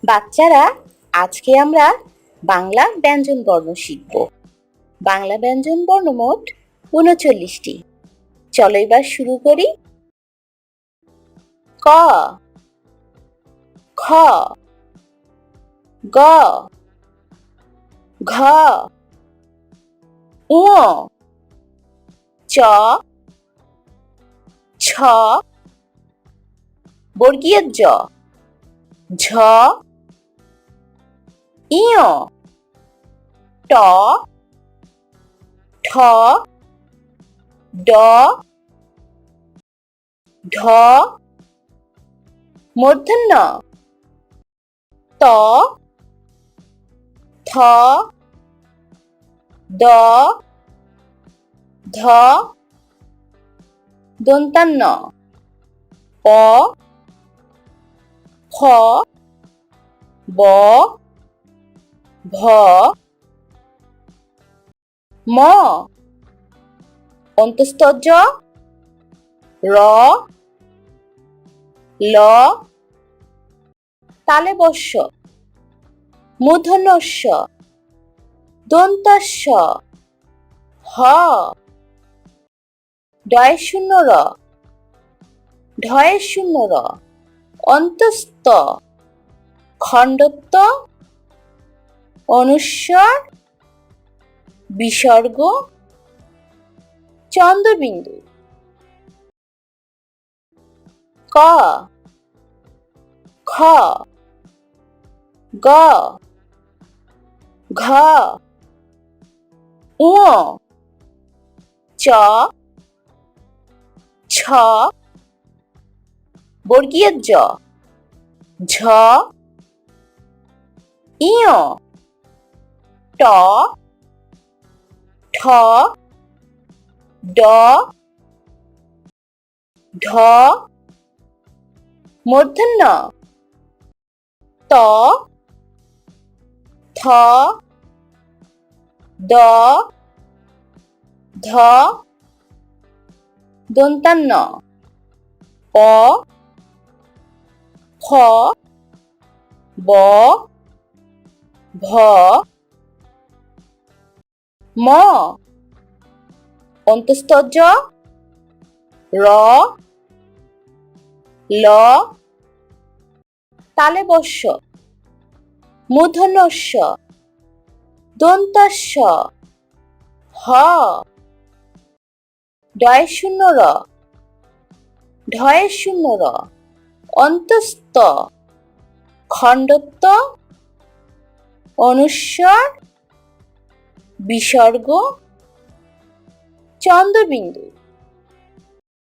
বাচ্চারা, আজকে আমরা বাংলা ব্যঞ্জন বর্ণ শিখব। বাংলা ব্যঞ্জন বর্ণ মোট ৩৯টি। চলো এবার শুরু করি। ক, খ, গ, ঘ, ঙ, চ, ছ, বর্গীয় জ, ঝ, ইয়, ট, ঠ, ড, ঢ, মূর্ধন্য ত, থ, দ, ধ, দন্তান্ন প, খ, ব, ভ, ম, অন্তস্থ জ, র, ল, তালব্য শ, মূর্ধন্য ষ, দন্ত্য স, হ, ডয় শূন্য র, ঢয়ে শূন্য র, অন্তস্থ, খণ্ডত্ব, অনুস্বর, বিসর্গ, চন্দ্রবিন্দু। ক, খ, গ, ঘ, ঙ, চ, ছ, বর্গীয় জ, ঝ, ইয়, ট, ঠ, ড, ঢ, মূর্ধন্য ত, থ, দ, ধ, দন্তান্ন প, খ, ব, ভ, ম, অন্তস্থ জ, র, ল, তালব্য শ, মূর্ধন্য ষ, দন্ত্য স, হ, ডয় শূন্য র, ঢয়ে শূন্য র, অন্তস্থ, খণ্ডত্ব, অনুস্বর, বিসর্গ, চন্দ্রবিন্দু।